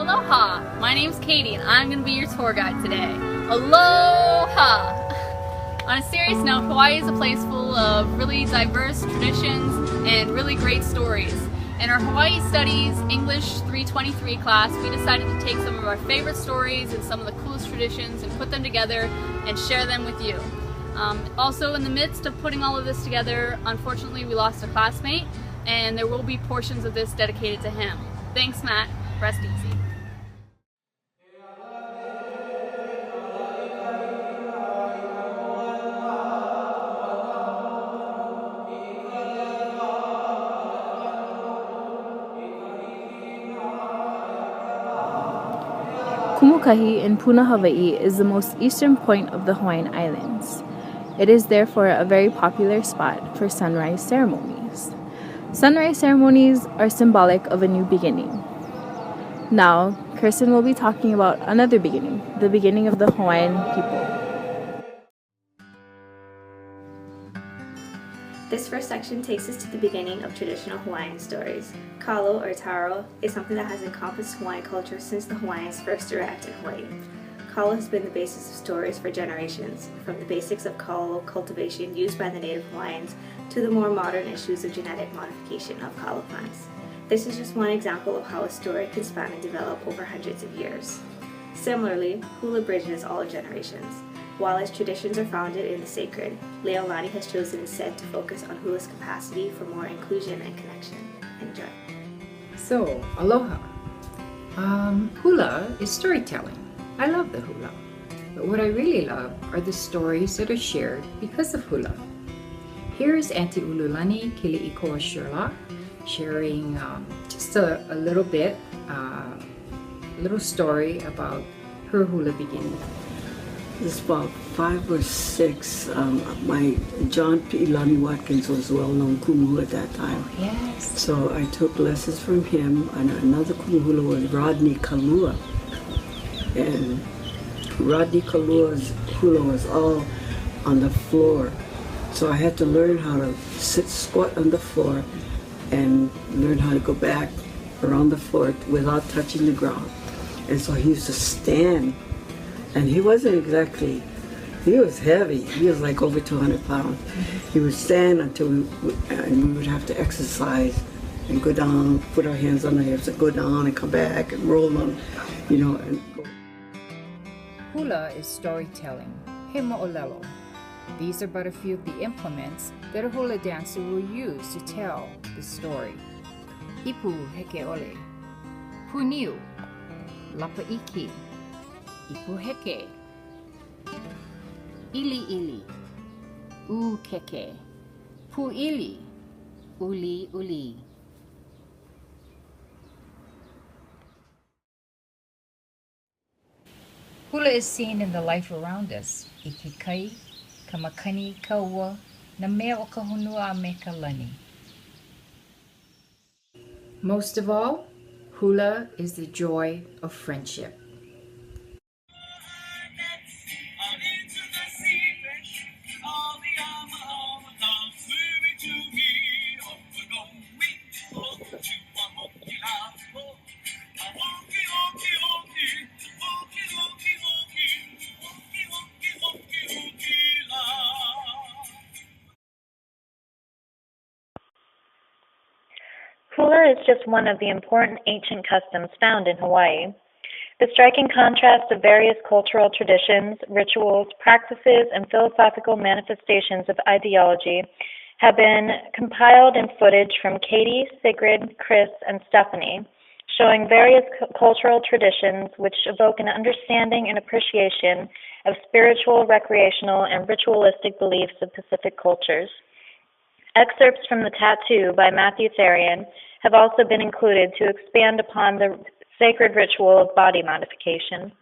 Aloha! My name's Katie and I'm going to be your tour guide today. Aloha! On a serious note, Hawaii is a place full of really diverse traditions and really great stories. In our Hawaii Studies English 323 class, we decided to take some of our favorite stories and some of the coolest traditions and put them together and share them with you. Also, in the midst of putting all of this together, unfortunately we lost a classmate, and there will be portions of this dedicated to him. Thanks, Matt. Rest easy. Kumukahi in Puna, Hawaii is the most eastern point of the Hawaiian Islands. It is therefore a very popular spot for sunrise ceremonies. Sunrise ceremonies are symbolic of a new beginning. Now, Kirsten will be talking about another beginning, the beginning of the Hawaiian people. This first section takes us to the beginning of traditional Hawaiian stories. Kalo, or taro, is something that has encompassed Hawaiian culture since the Hawaiians first arrived in Hawaii. Kalo has been the basis of stories for generations, from the basics of kalo cultivation used by the native Hawaiians to the more modern issues of genetic modification of kalo plants. This is just one example of how a story can span and develop over hundreds of years. Similarly, hula bridges all generations. While its traditions are founded in the sacred, Leilani has chosen instead to focus on hula's capacity for more inclusion and connection. Enjoy. So, aloha. Hula is storytelling. I love the hula. But what I really love are the stories that are shared because of hula. Here is Auntie Ululani Kili'ikoa Sherlock sharing just a little bit, little story about her hula beginning. It's about 5 or 6. My John P. Lonnie Watkins was well-known kumuhula at that time. Oh, yes. So I took lessons from him, and another kumuhula was Rodney Kalua. And Rodney Kalua's hula was all on the floor. So I had to learn how to squat on the floor and learn how to go back around the floor without touching the ground. And so he used to stand, and he wasn't exactly, he was heavy. He was like over 200 pounds. He would stand until we would have to exercise and go down, put our hands on our hips and go down and come back and roll them, and go. Hula is storytelling, he mo'olelo. These are but a few of the implements that a hula dancer will use to tell the story. Ipu heke ole, puniu, lapa'iki, ipu heke, ili ili, u keke, pu ili, uli uli. Hula is seen in the life around us. Ikikai, kamakani kaua, na mea o ka honua me ka lani. Most of all, hula is the joy of friendship. Hula is just one of the important ancient customs found in Hawaii. The striking contrast of various cultural traditions, rituals, practices, and philosophical manifestations of ideology have been compiled in footage from Katie, Sigrid, Chris, and Stephanie, showing various cultural traditions which evoke an understanding and appreciation of spiritual, recreational, and ritualistic beliefs of Pacific cultures. Excerpts from The Tattoo by Matthew Therian have also been included to expand upon the sacred ritual of body modification.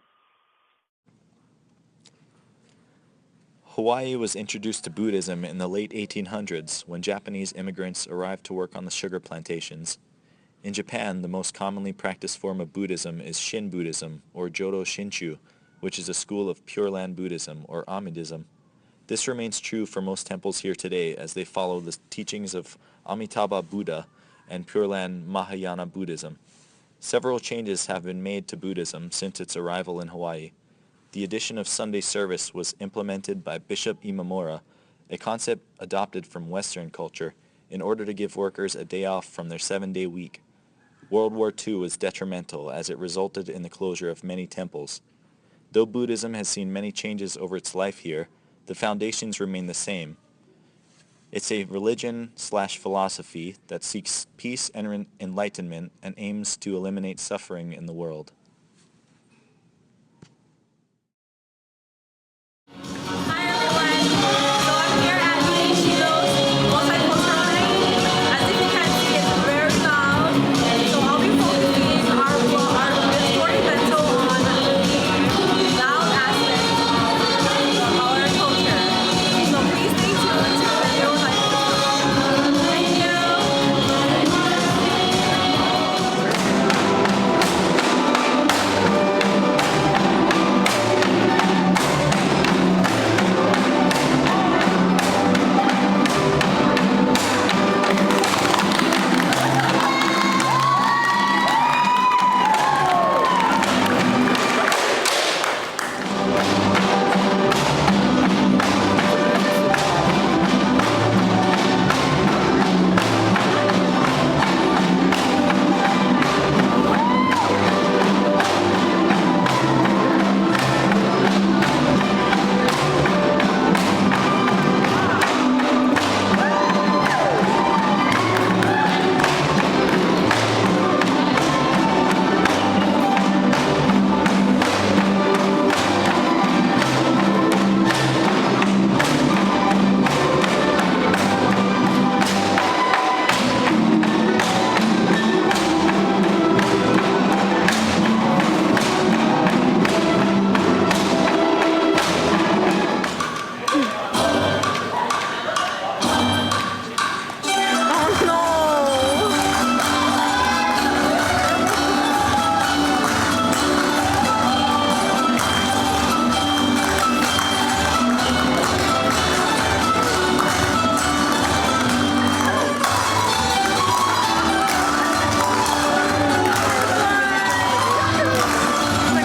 Hawaii was introduced to Buddhism in the late 1800s when Japanese immigrants arrived to work on the sugar plantations. In Japan, the most commonly practiced form of Buddhism is Shin Buddhism, or Jodo Shinshu, which is a school of Pure Land Buddhism, or Amitism. This remains true for most temples here today as they follow the teachings of Amitabha Buddha and Pure Land Mahayana Buddhism. Several changes have been made to Buddhism since its arrival in Hawaii. The addition of Sunday service was implemented by Bishop Imamura, a concept adopted from Western culture, in order to give workers a day off from their 7-day week. World War II was detrimental as it resulted in the closure of many temples. Though Buddhism has seen many changes over its life here, the foundations remain the same. It's a religion/philosophy that seeks peace and enlightenment and aims to eliminate suffering in the world. Hi everyone, so I'm here at Ichiro's Multicultural Night. As you can see, it's very loud. So I'll be focusing our Storybento on the loud aspect of our culture. So please stay tuned to the video. Thank you.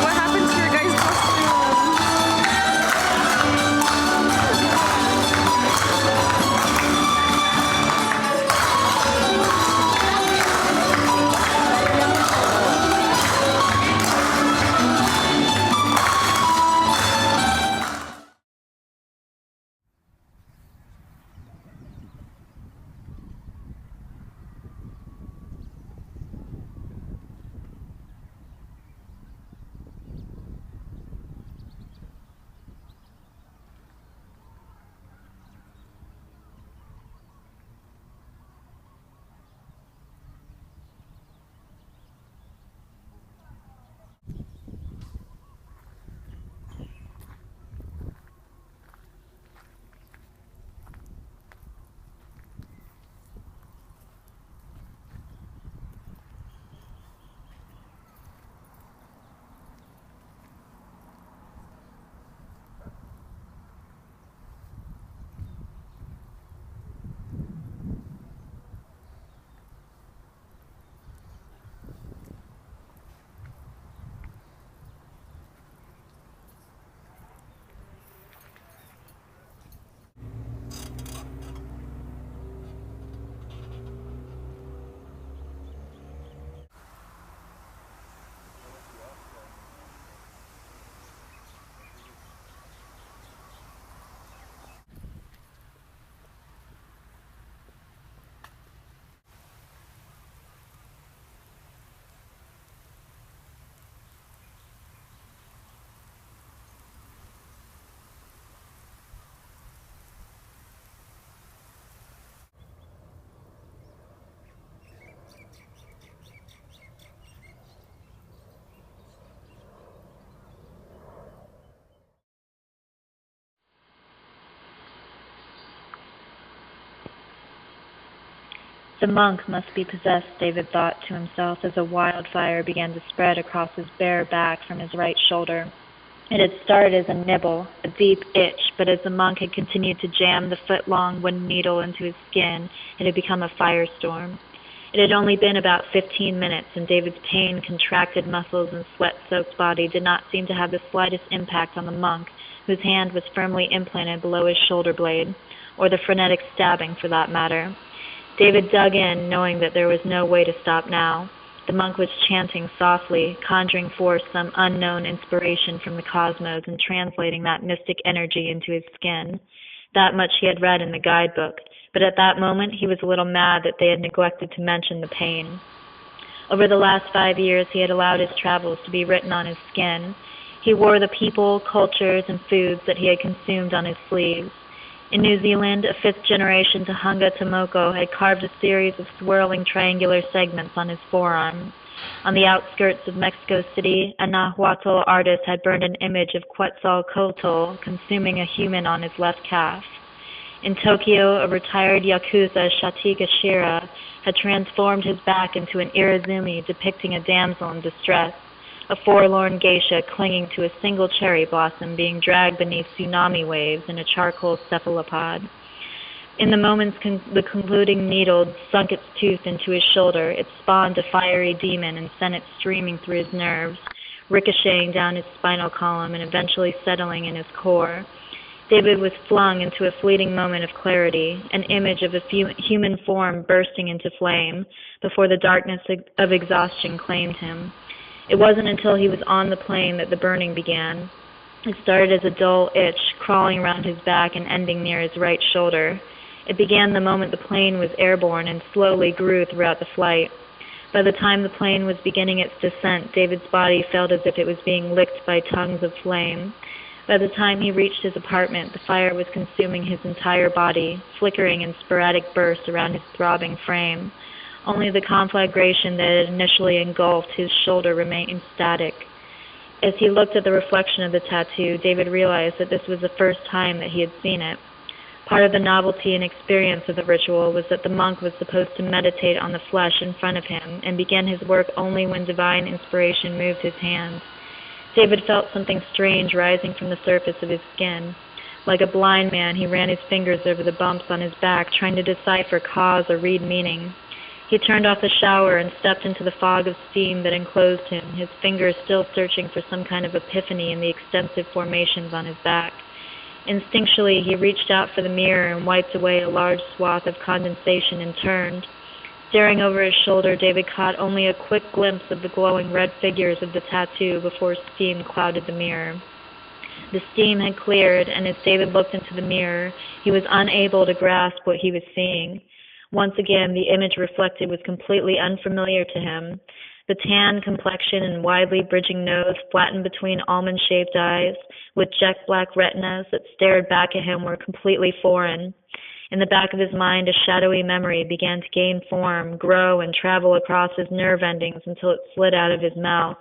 What happened to your guys' costume? The monk must be possessed, David thought to himself as a wildfire began to spread across his bare back from his right shoulder. It had started as a nibble, a deep itch, but as the monk had continued to jam the foot-long wooden needle into his skin, it had become a firestorm. It had only been about 15 minutes, and David's pain, contracted muscles, and sweat-soaked body did not seem to have the slightest impact on the monk, whose hand was firmly implanted below his shoulder blade, or the frenetic stabbing for that matter. David dug in, knowing that there was no way to stop now. The monk was chanting softly, conjuring forth some unknown inspiration from the cosmos and translating that mystic energy into his skin. That much he had read in the guidebook, but at that moment he was a little mad that they had neglected to mention the pain. Over the last 5 years he had allowed his travels to be written on his skin. He wore the people, cultures, and foods that he had consumed on his sleeves. In New Zealand, a fifth-generation Tahunga Tomoko had carved a series of swirling triangular segments on his forearm. On the outskirts of Mexico City, a Nahuatl artist had burned an image of Quetzalcoatl consuming a human on his left calf. In Tokyo, a retired Yakuza, Shatika Shira, had transformed his back into an irizumi depicting a damsel in distress, a forlorn geisha clinging to a single cherry blossom being dragged beneath tsunami waves in a charcoal cephalopod. In the moments the concluding needle sunk its tooth into his shoulder, it spawned a fiery demon and sent it streaming through his nerves, ricocheting down his spinal column and eventually settling in his core. David was flung into a fleeting moment of clarity, an image of a human form bursting into flame, before the darkness of exhaustion claimed him. It wasn't until he was on the plane that the burning began. It started as a dull itch, crawling around his back and ending near his right shoulder. It began the moment the plane was airborne and slowly grew throughout the flight. By the time the plane was beginning its descent, David's body felt as if it was being licked by tongues of flame. By the time he reached his apartment, the fire was consuming his entire body, flickering in sporadic bursts around his throbbing frame. Only the conflagration that had initially engulfed his shoulder remained static. As he looked at the reflection of the tattoo, David realized that this was the first time that he had seen it. Part of the novelty and experience of the ritual was that the monk was supposed to meditate on the flesh in front of him and begin his work only when divine inspiration moved his hands. David felt something strange rising from the surface of his skin. Like a blind man, he ran his fingers over the bumps on his back, trying to decipher cause or read meaning. He turned off the shower and stepped into the fog of steam that enclosed him, his fingers still searching for some kind of epiphany in the extensive formations on his back. Instinctually, he reached out for the mirror and wiped away a large swath of condensation and turned. Staring over his shoulder, David caught only a quick glimpse of the glowing red figures of the tattoo before steam clouded the mirror. The steam had cleared, and as David looked into the mirror, he was unable to grasp what he was seeing. Once again, the image reflected was completely unfamiliar to him. The tan complexion and widely bridging nose flattened between almond-shaped eyes, with jet black retinas that stared back at him were completely foreign. In the back of his mind, a shadowy memory began to gain form, grow, and travel across his nerve endings until it slid out of his mouth.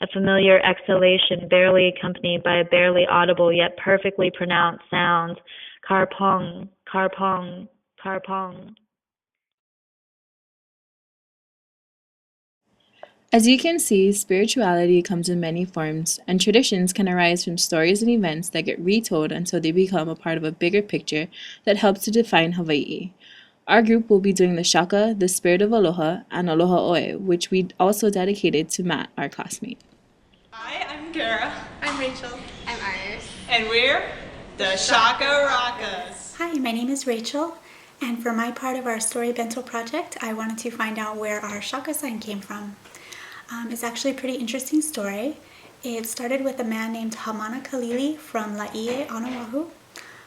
A familiar exhalation barely accompanied by a barely audible yet perfectly pronounced sound. Karpong, karpong, karpong. As you can see, spirituality comes in many forms, and traditions can arise from stories and events that get retold until they become a part of a bigger picture that helps to define Hawaii. Our group will be doing the shaka, the spirit of aloha, and aloha oe, which we also dedicated to Matt, our classmate. Hi, I'm Kara. I'm Rachel. I'm Iris. And we're the Shaka Rakas. Hi, my name is Rachel, and for my part of our Storybento project, I wanted to find out where our shaka sign came from. It's actually a pretty interesting story. It started with a man named Hamana Kalili from Laie on Oahu.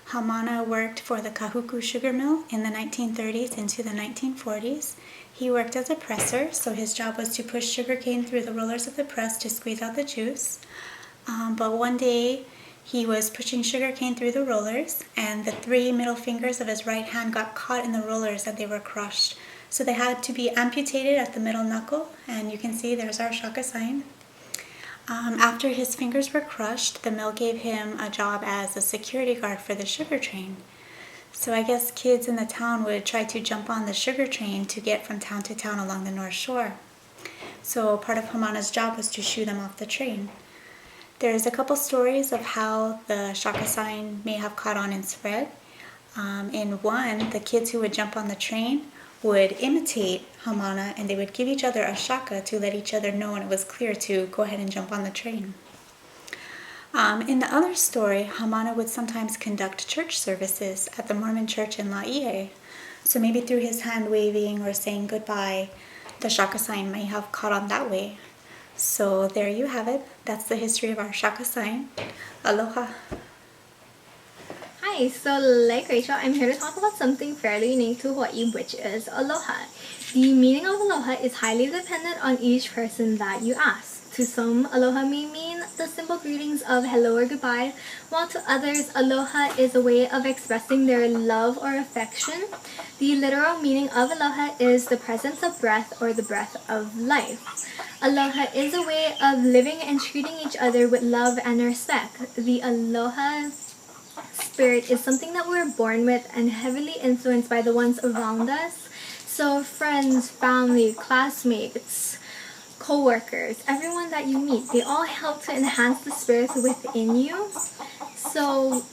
Hamana worked for the Kahuku sugar mill in the 1930s into the 1940s. He worked as a presser, so his job was to push sugarcane through the rollers of the press to squeeze out the juice. But one day, he was pushing sugarcane through the rollers, and the 3 middle fingers of his right hand got caught in the rollers and they were crushed. So they had to be amputated at the middle knuckle, and you can see there's our shaka sign. After his fingers were crushed, the mill gave him a job as a security guard for the sugar train. So I guess kids in the town would try to jump on the sugar train to get from town to town along the North Shore. So part of Hamana's job was to shoo them off the train. There's a couple stories of how the shaka sign may have caught on and spread. In one, the kids who would jump on the train would imitate Hamana, and they would give each other a shaka to let each other know when it was clear to go ahead and jump on the train. In the other story, Hamana would sometimes conduct church services at the Mormon church in Laie. So maybe through his hand waving or saying goodbye, the shaka sign may have caught on that way. So there you have it. That's the history of our shaka sign. Aloha. Hi, so like Rachel, I'm here to talk about something fairly unique to Hawaii, which is aloha. The meaning of aloha is highly dependent on each person that you ask. To some, aloha may mean the simple greetings of hello or goodbye, while to others, aloha is a way of expressing their love or affection. The literal meaning of aloha is the presence of breath or the breath of life. Aloha is a way of living and treating each other with love and respect. The aloha spirit is something that we're born with and heavily influenced by the ones around us. So friends, family, classmates, co-workers, everyone that you meet, they all help to enhance the spirit within you. So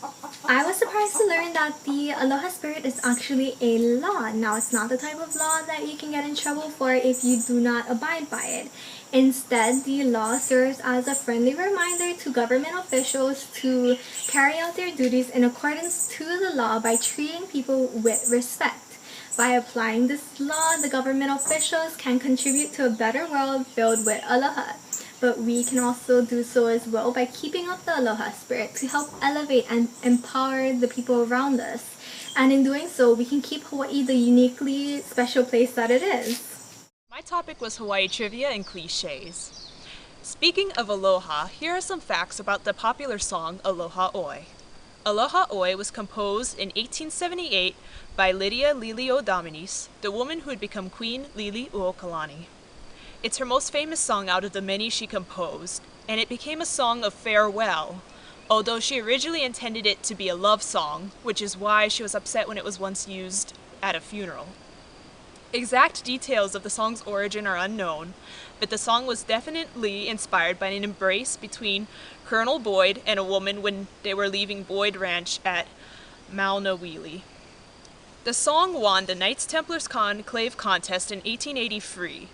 I was surprised to learn that the aloha spirit is actually a law. Now, it's not the type of law that you can get in trouble for if you do not abide by it. Instead, the law serves as a friendly reminder to government officials to carry out their duties in accordance to the law by treating people with respect. By applying this law, the government officials can contribute to a better world filled with aloha. But we can also do so as well by keeping up the aloha spirit to help elevate and empower the people around us. And in doing so, we can keep Hawaii the uniquely special place that it is. My topic was Hawaii trivia and cliches. Speaking of aloha, here are some facts about the popular song Aloha Oi. Aloha Oi was composed in 1878 by Lydia Liliuodomini's, the woman who had become Queen Liliuokalani. It's her most famous song out of the many she composed, and it became a song of farewell, although she originally intended it to be a love song, which is why she was upset when it was once used at a funeral. Exact details of the song's origin are unknown, but the song was definitely inspired by an embrace between Colonel Boyd and a woman when they were leaving Boyd Ranch at Maunawili. The song won the Knights Templars Conclave contest in 1883.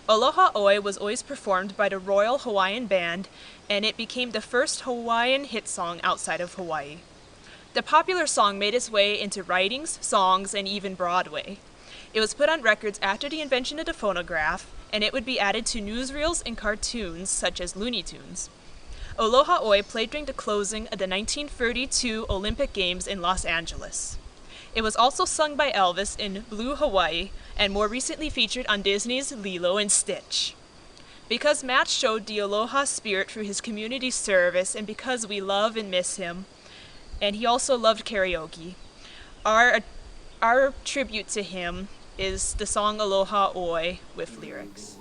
Aloha Oi was always performed by the Royal Hawaiian Band, and it became the first Hawaiian hit song outside of Hawaii. The popular song made its way into writings, songs, and even Broadway. It was put on records after the invention of the phonograph, and it would be added to newsreels and cartoons such as Looney Tunes. Aloha Oi played during the closing of the 1932 Olympic Games in Los Angeles. It was also sung by Elvis in Blue Hawaii, and more recently featured on Disney's Lilo and Stitch. Because Matt showed the aloha spirit through his community service, and because we love and miss him, and he also loved karaoke, our tribute to him is the song Aloha Oi with lyrics.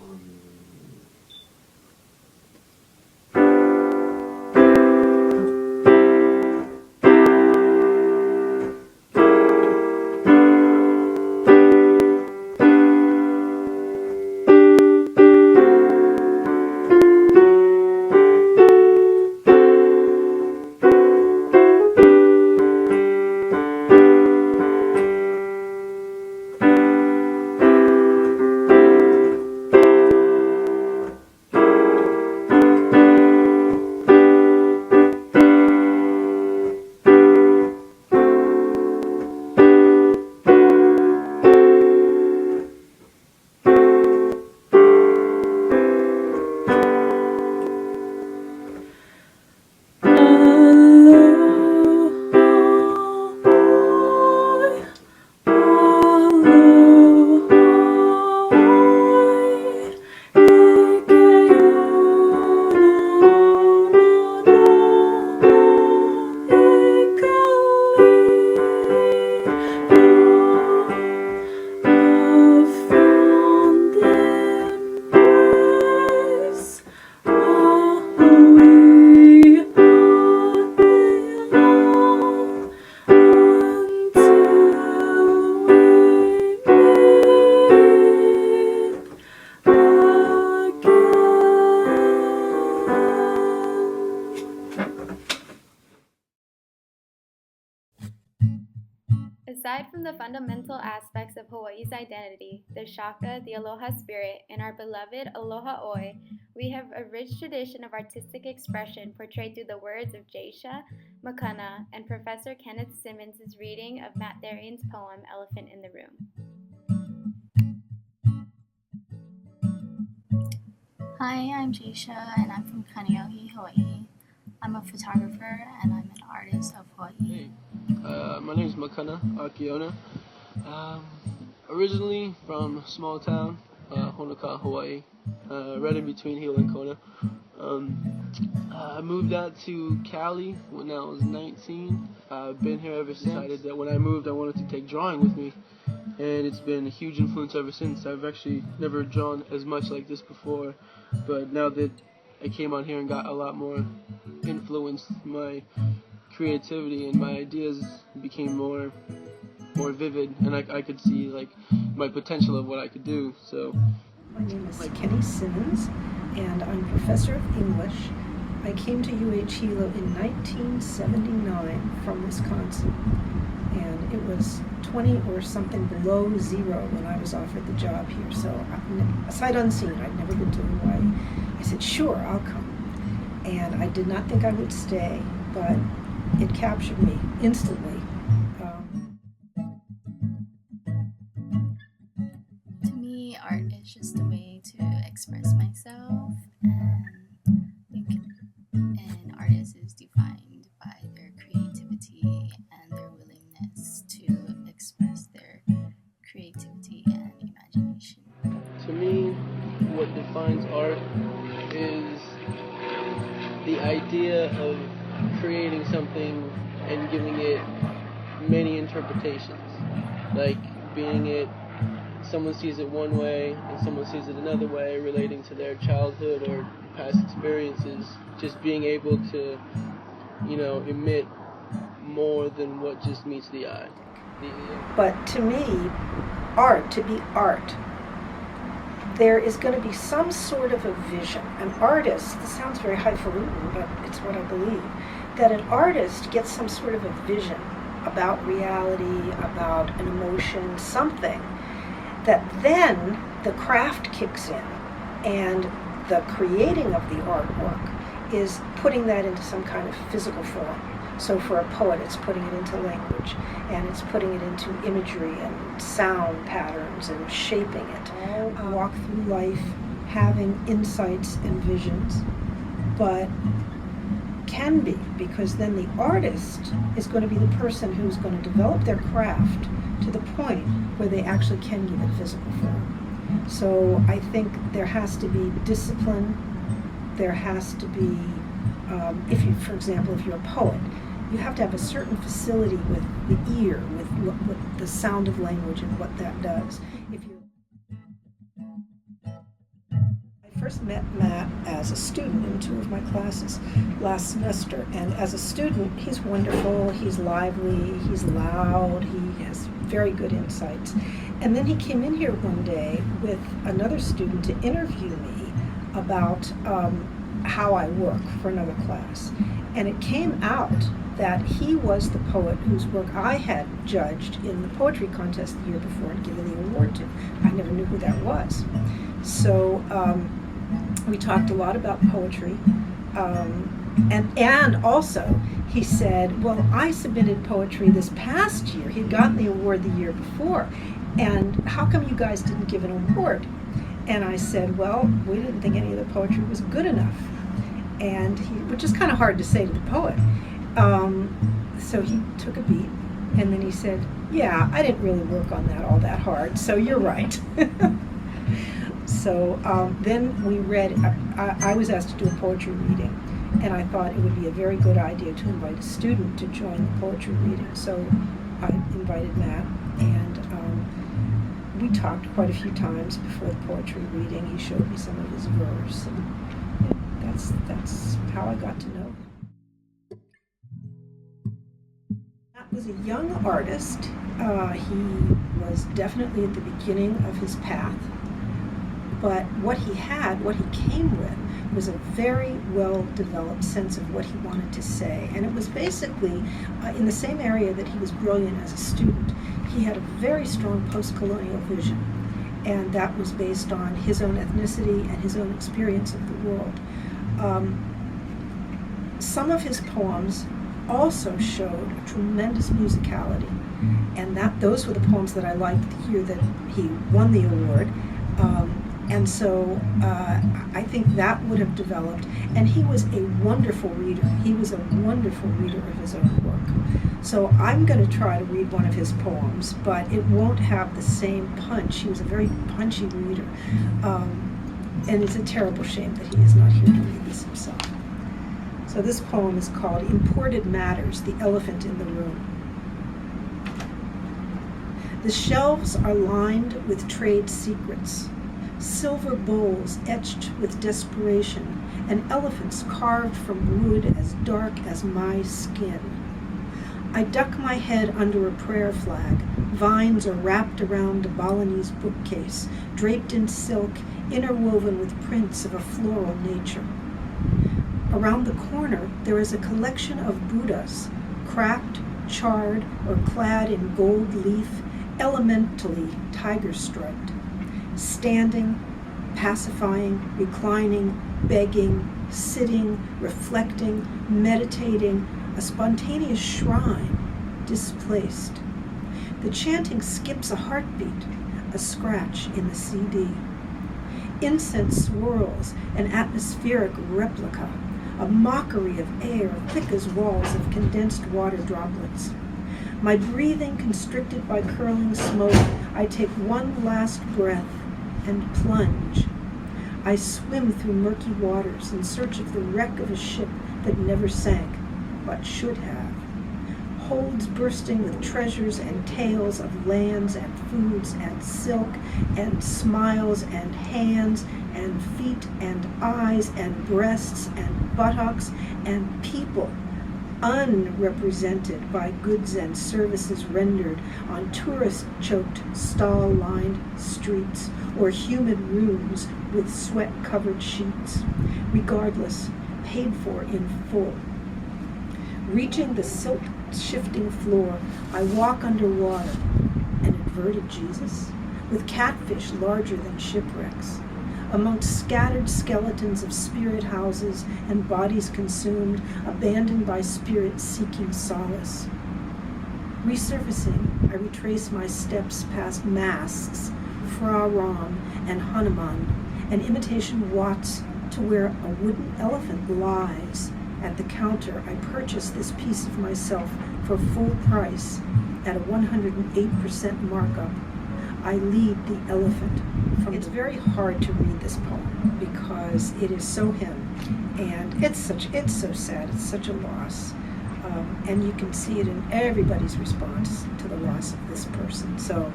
Aside from the fundamental aspects of Hawaii's identity, the shaka, the aloha spirit, and our beloved aloha oi, we have a rich tradition of artistic expression portrayed through the words of Geisha, Makana, and Professor Kenneth Simmons' reading of Matt Therian's poem Elephant in the Room. Hi, I'm Geisha, and I'm from Kaneohe, Hawaii. I'm a photographer, and I'm an artist of Hawaii. My name is Makana Akiona. Originally from a small town, Honoka, Hawaii, right in between Hilo and Kona. I moved out to Cali when I was 19. I've been here ever since. I decided that when I moved I wanted to take drawing with me, and it's been a huge influence ever since. I've actually never drawn as much like this before, but now that I came on here and got a lot more influence, my creativity and my ideas became more vivid, and I could see like my potential of what I could do. So my name is Kenny Simmons, and I'm professor of English. I came to UH Hilo in 1979 from Wisconsin, and it was 20 or something below zero when I was offered the job here. So sight unseen, I'd never been to Hawaii. I said, sure, I'll come. And I did not think I would stay, but it captured me instantly. To me, art is just a way to express myself, and I think an artist is defined by their creativity and their willingness to express their creativity and imagination. To me, what defines art is the idea of creating something and giving it many interpretations. Like being it, someone sees it one way and someone sees it another way, relating to their childhood or past experiences. Just being able to, emit more than what just meets the eye. But to me, to be art, there is going to be some sort of a vision. An artist, this sounds very highfalutin, but it's what I believe, that an artist gets some sort of a vision about reality, about an emotion, something, that then the craft kicks in, and the creating of the artwork is putting that into some kind of physical form. So for a poet, it's putting it into language, and it's putting it into imagery and sound patterns and shaping it. Walk through life having insights and visions, but can be, because then the artist is going to be the person who's going to develop their craft to the point where they actually can give it physical form. So I think there has to be discipline, there has to be, for example, if you're a poet, you have to have a certain facility with the ear, with what the sound of language and what that does. I first met Matt as a student in 2 of my classes last semester, and as a student, he's wonderful, he's lively, he's loud, he has very good insights. And then he came in here one day with another student to interview me about how I work for another class. And it came out that he was the poet whose work I had judged in the poetry contest the year before and given the award to. I never knew who that was. So we talked a lot about poetry. And also he said, well, I submitted poetry this past year. He'd gotten the award the year before. And how come you guys didn't give an award? And I said, well, we didn't think any of the poetry was good enough. And which is kind of hard to say to the poet. So he took a beat, and then he said, yeah, I didn't really work on that all that hard, so you're right. So then we read, I was asked to do a poetry reading, and I thought it would be a very good idea to invite a student to join the poetry reading. So I invited Matt, and we talked quite a few times before the poetry reading. He showed me some of his verse, and that's how I got to know him. Matt was a young artist. He was definitely at the beginning of his path, but what he came with was a very well-developed sense of what he wanted to say. And it was basically in the same area that he was brilliant as a student. He had a very strong post-colonial vision, and that was based on his own ethnicity and his own experience of the world. Some of his poems also showed a tremendous musicality, and those were the poems that I liked the year that he won the award. And so I think that would have developed. And he was a wonderful reader. He was a wonderful reader of his own work. So I'm going to try to read one of his poems, but it won't have the same punch. He was a very punchy reader. And it's a terrible shame that he is not here to read this himself. So this poem is called Imported Matters, the Elephant in the Room. The shelves are lined with trade secrets, silver bowls etched with desperation, and elephants carved from wood as dark as my skin. I duck my head under a prayer flag. Vines are wrapped around a Balinese bookcase, draped in silk, interwoven with prints of a floral nature. Around the corner, there is a collection of Buddhas, cracked, charred, or clad in gold leaf, elementally tiger-striped, standing, pacifying, reclining, begging, sitting, reflecting, meditating, a spontaneous shrine, displaced. The chanting skips a heartbeat, a scratch in the CD. Incense swirls, an atmospheric replica, a mockery of air thick as walls of condensed water droplets. My breathing constricted by curling smoke, I take one last breath and plunge. I swim through murky waters in search of the wreck of a ship that never sank, but should have. Holds bursting with treasures and tales of lands and foods and silk and smiles and hands and feet and eyes and breasts and buttocks and people, unrepresented by goods and services rendered on tourist-choked, stall-lined streets or humid rooms with sweat-covered sheets, regardless, paid for in full. Reaching the silt-shifting floor, I walk underwater, an inverted Jesus, with catfish larger than shipwrecks, amongst scattered skeletons of spirit houses and bodies consumed, abandoned by spirits seeking solace. Resurfacing, I retrace my steps past masks, Fra Ram and Hanuman, and imitation Watts to where a wooden elephant lies. At the counter, I purchase this piece of myself for full price at a 108% markup. I lead the elephant from. It's very hard to read this poem because it is so him, and it's so sad. It's such a loss, and you can see it in everybody's response to the loss of this person. So,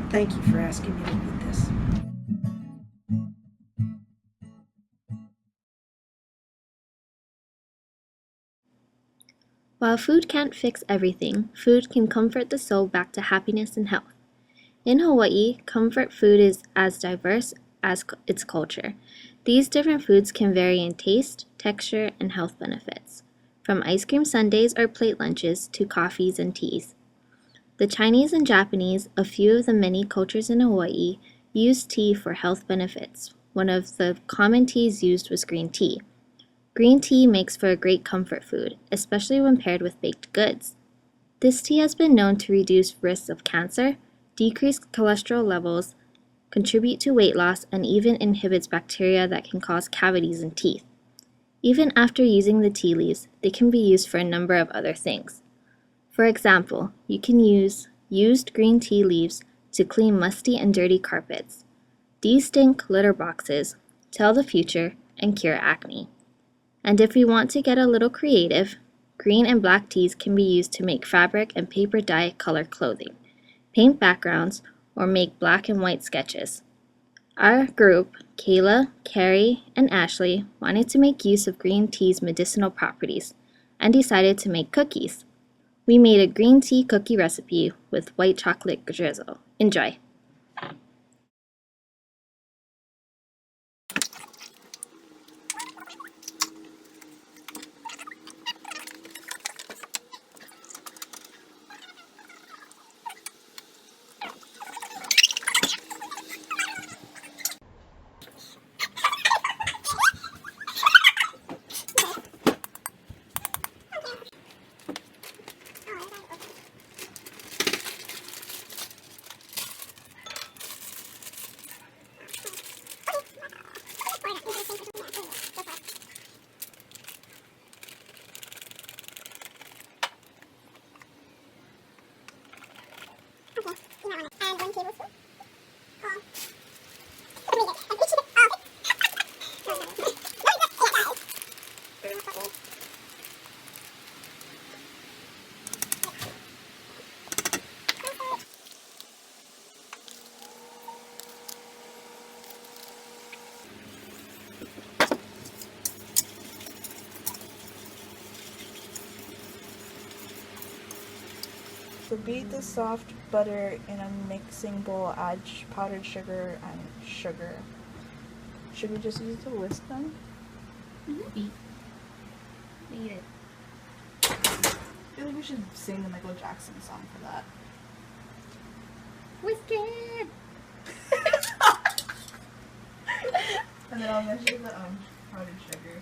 thank you for asking me to read this. While food can't fix everything, food can comfort the soul back to happiness and health. In Hawaii, comfort food is as diverse as its culture. These different foods can vary in taste, texture, and health benefits, from ice cream sundaes or plate lunches to coffees and teas. The Chinese and Japanese, a few of the many cultures in Hawaii, use tea for health benefits. One of the common teas used was green tea. Green tea makes for a great comfort food, especially when paired with baked goods. This tea has been known to reduce risks of cancer, decrease cholesterol levels, contribute to weight loss, and even inhibits bacteria that can cause cavities in teeth. Even after using the tea leaves, they can be used for a number of other things. For example, you can use used green tea leaves to clean musty and dirty carpets, de-stink litter boxes, tell the future, and cure acne. And if we want to get a little creative, green and black teas can be used to make fabric and paper dye color clothing, paint backgrounds, or make black and white sketches. Our group, Kayla, Carrie, and Ashley, wanted to make use of green tea's medicinal properties and decided to make cookies. We made a green tea cookie recipe with white chocolate drizzle. Enjoy! To beat the soft butter in a mixing bowl, add powdered sugar and sugar. Should we just use the whisk then? Beat it. I feel like we should sing the Michael Jackson song for that. Whisk it! And then I'll measure the powdered sugar.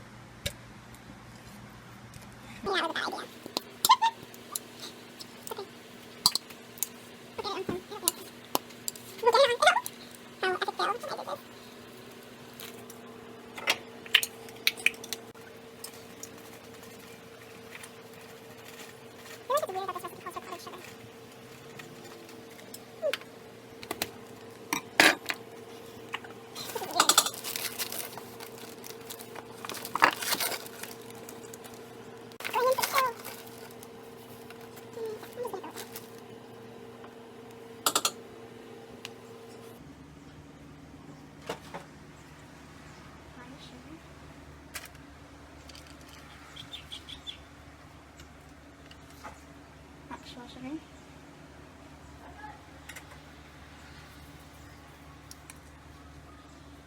Actual sugar.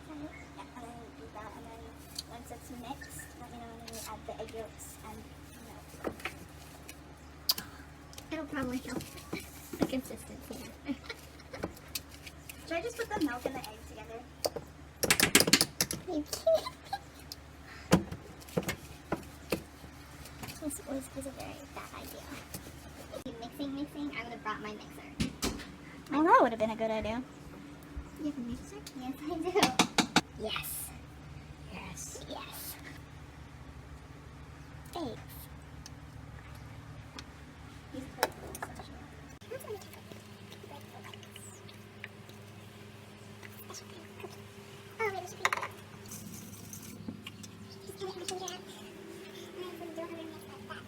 Yeah, and then do that, and then once it's mixed, let me know, and then you add the egg yolks and milk. It'll probably help the consistency. Should I just put the milk and the egg together? Maybe. This was a very bad idea. Mixing, I would have brought my mixer. Well, that would have been a good idea. You have a mixer? Yes, I do. Yes. Yes. Yes. Thanks. These purple sections. Oh, maybe she can. Just give it a ginger. And then do 100 mix like that.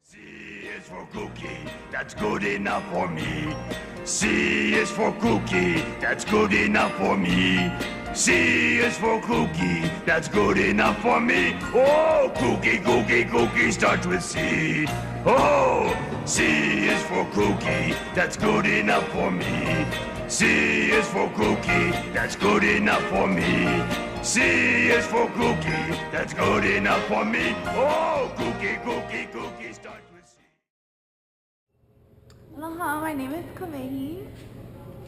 C is for cookie, that's good enough for me. C is for cookie, that's good enough for me. C is for cookie, that's good enough for me. Oh, cookie, cookie, cookie starts with C. Oh, C is for cookie, that's good enough for me. C is for cookie, that's good enough for me. C is for cookie, that's good enough for me. Oh, cookie, cookie, cookie starts with C. Aloha, my name is Kamehi.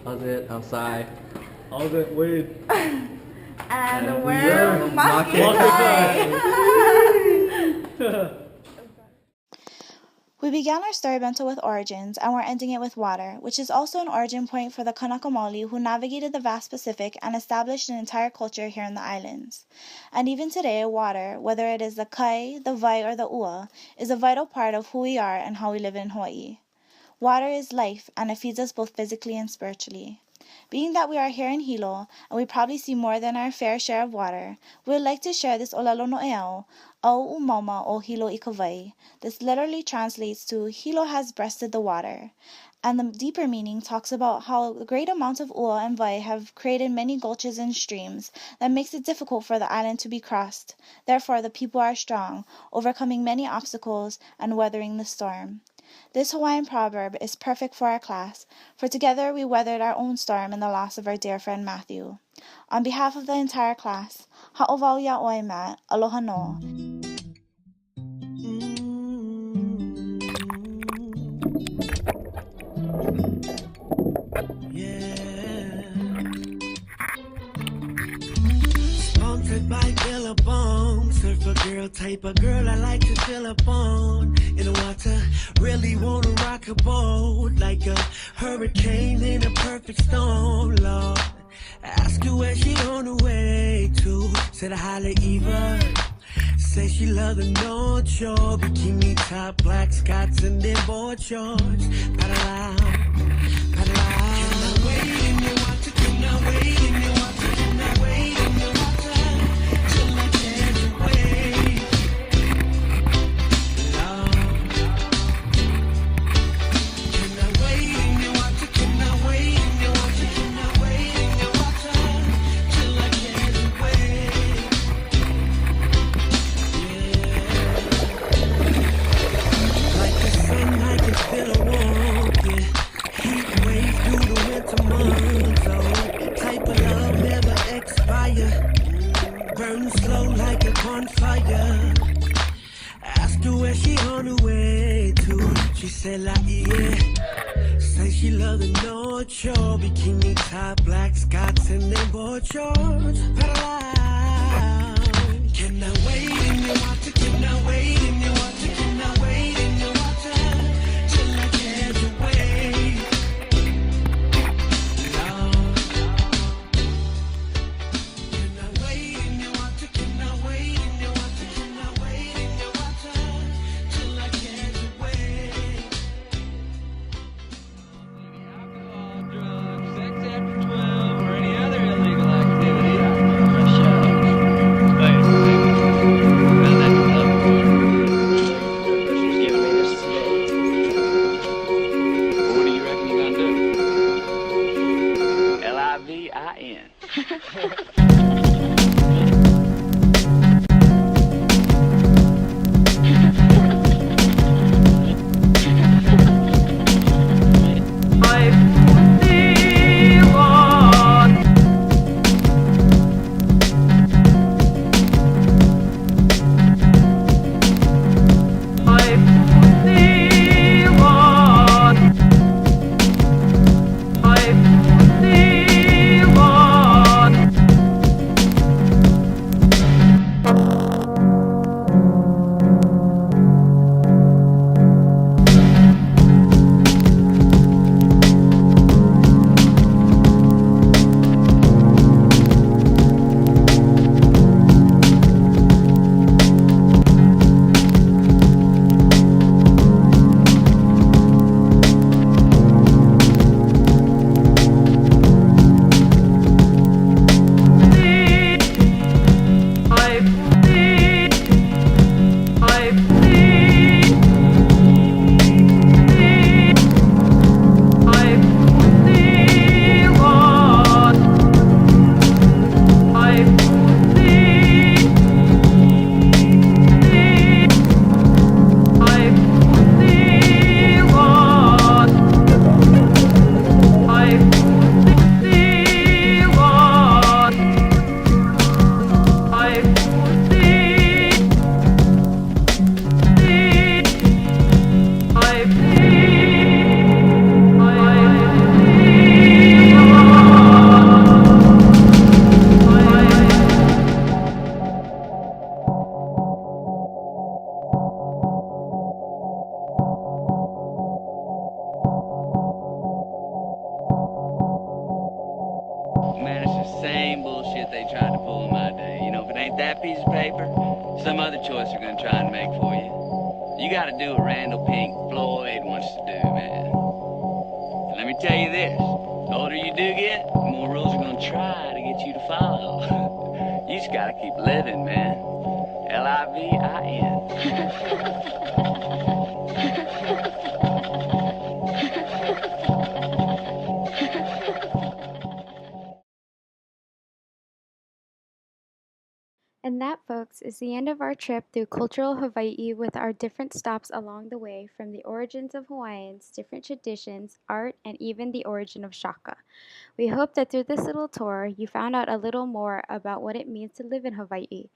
How's it? I'm Sai. How's it? Wade. And we're Makikai. We began our Storybento with origins, and we're ending it with water, which is also an origin point for the Kanaka Maoli who navigated the vast Pacific and established an entire culture here in the islands. And even today, water, whether it is the kai, the vai, or the ua, is a vital part of who we are and how we live in Hawaii. Water is life, and it feeds us both physically and spiritually. Being that we are here in Hilo, and we probably see more than our fair share of water, we would like to share this olelo no'eau, au umauma o Hilo i Kawai. This literally translates to Hilo has breasted the water. And the deeper meaning talks about how the great amounts of ua and vai have created many gulches and streams that makes it difficult for the island to be crossed. Therefore, the people are strong, overcoming many obstacles and weathering the storm. This Hawaiian proverb is perfect for our class, for together we weathered our own storm in the loss of our dear friend Matthew. On behalf of the entire class, ha'ovau ya oi Matt, aloha no. type of girl I like to fill up on in the water. Really wanna rock a boat like a hurricane in a perfect storm, Lord. Ask her where she on her way to. Said I holla Eva. Say she love the North Shore, bikini top, black Scots and then board shorts. Paddle paddle. Can I wait in your water? Can I wait in your water? Can I wait in your water till I catch a wave? Lord, can I wait in your water? Can I wait in your water? Can I wait in your water till I catch a wave? Like the sun, I can feel a warmth, yeah. Heat wave through the winter months, oh. Type of love never expire. Burn slow like a bonfire. Ask her where she on her way to. She said la yeah. Say she love the North Shore, bikini top, black Scots and then board shorts. Paddle out. Can I wait in your water? Can I wait in your water? Can I wait in your water till I catch a wave? Lord, can I wait in your water? Can I wait in your water? Can I wait in your water till I catch a wave? Drugs, sex after 12, or any other illegal activity. Fresh out. Wait, well, that's another one. The person's giving me this today. What do you reckon you're gonna do? Livin. Man, it's the same bullshit they tried to pull in my day. You know, if it ain't that piece of paper, some other choice they're gonna try and make for you. You gotta do what Randall Pink Floyd wants to do, man. And let me tell you this, the older you do get, the more rules are gonna try to get you to follow. You just gotta keep living, man. And that, folks, is the end of our trip through cultural Hawaii with our different stops along the way, from the origins of Hawaiians, different traditions, art, and even the origin of shaka. We hope that through this little tour, you found out a little more about what it means to live in Hawaii.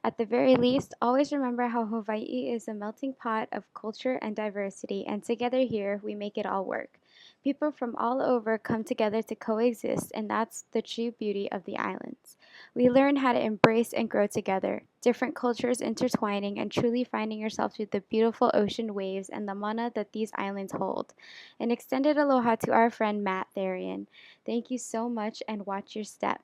At the very least, always remember how Hawaii is a melting pot of culture and diversity, and together here, we make it all work. People from all over come together to coexist, and that's the true beauty of the islands. We learn how to embrace and grow together, different cultures intertwining and truly finding yourself through the beautiful ocean waves and the mana that these islands hold. An extended aloha to our friend Matt Therian. Thank you so much and watch your step.